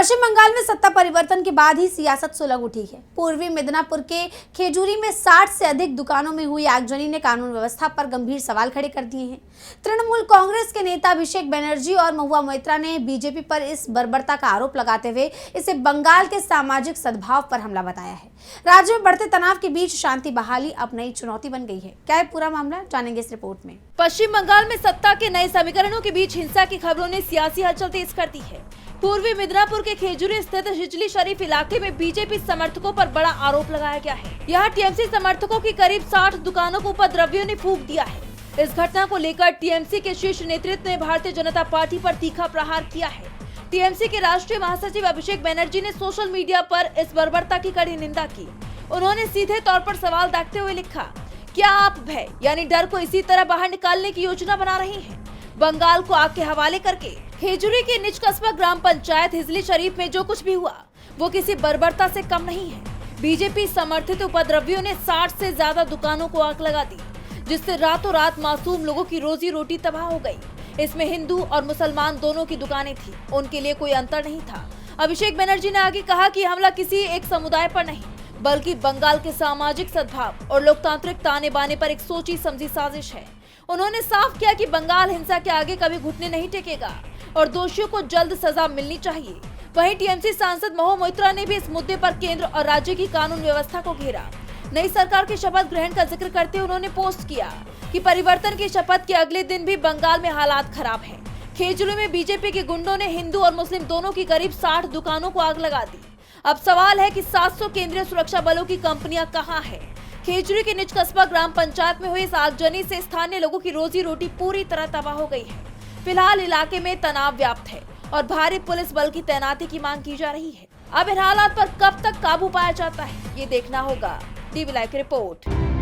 पश्चिम बंगाल में सत्ता परिवर्तन के बाद ही सियासत सुलग उठी है। पूर्वी मिदनापुर के खेजूरी में 60 से अधिक दुकानों में हुई आगजनी ने कानून व्यवस्था पर गंभीर सवाल खड़े कर दिए हैं। तृणमूल कांग्रेस के नेता अभिषेक बनर्जी और महुआ मोइत्रा ने बीजेपी पर इस बर्बरता का आरोप लगाते हुए इसे बंगाल के सामाजिक सद्भाव पर हमला बताया है। राज्य में बढ़ते तनाव के बीच शांति बहाली अब नई चुनौती बन गई है। क्या है पूरा मामला, जानेंगे इस रिपोर्ट में। पश्चिम बंगाल में सत्ता के नए समीकरणों के बीच हिंसा की खबरों ने सियासी हलचल तेज कर दी है। पूर्वी मिदनापुर के खेजूरी स्थित हिजली शरीफ इलाके में बीजेपी समर्थकों पर बड़ा आरोप लगाया गया है। यहाँ टीएमसी समर्थकों की करीब 60 दुकानों को उपद्रवियों ने फूंक दिया है। इस घटना को लेकर टीएमसी के शीर्ष नेतृत्व ने भारतीय जनता पार्टी पर तीखा प्रहार किया है। टीएमसी के राष्ट्रीय महासचिव अभिषेक बनर्जी ने सोशल मीडिया पर इस बर्बरता की कड़ी निंदा की। उन्होंने सीधे तौर पर सवाल दागते हुए लिखा, क्या आप भय यानी डर को इसी तरह बाहर निकालने की योजना बना रही हैं? बंगाल को आग के हवाले करके खेजूरी के निज कस्बा ग्राम पंचायत हिजली शरीफ में जो कुछ भी हुआ वो किसी बर्बरता से कम नहीं है। बीजेपी समर्थित उपद्रवियों ने 60 से ज्यादा दुकानों को आग लगा दी, जिससे रातों रात मासूम लोगों की रोजी रोटी तबाह हो गई। इसमें हिंदू और मुसलमान दोनों की दुकानें थी, उनके लिए कोई अंतर नहीं था। अभिषेक बनर्जी ने आगे कहा कि हमला किसी एक समुदाय पर नहीं बल्कि बंगाल के सामाजिक सद्भाव और लोकतांत्रिक ताने बाने पर एक सोची समझी साजिश है। उन्होंने साफ किया कि बंगाल हिंसा के आगे कभी घुटने नहीं टेकेगा और दोषियों को जल्द सजा मिलनी चाहिए। वहीं टीएमसी सांसद महुआ मोइत्रा ने भी इस मुद्दे पर केंद्र और राज्य की कानून व्यवस्था को घेरा। नई सरकार के शपथ ग्रहण का जिक्र करते हुए उन्होंने पोस्ट किया कि परिवर्तन की शपथ के अगले दिन भी बंगाल में हालात खराब हैं। खेजूरी में बीजेपी के गुंडों ने हिंदू और मुस्लिम दोनों की करीब 60 दुकानों को आग लगा दी। अब सवाल है कि 700 केंद्रीय सुरक्षा बलों की कंपनियां कहां हैं? खेजूरी के निज कस्बा ग्राम पंचायत में हुई इस आगजनी से स्थानीय लोगों की रोजी रोटी पूरी तरह तबाह हो गई है। फिलहाल इलाके में तनाव व्याप्त है और भारी पुलिस बल की तैनाती की मांग की जा रही है। अब इन हालात पर कब तक काबू पाया जाता है, ये देखना होगा। टीवी लाइव की रिपोर्ट।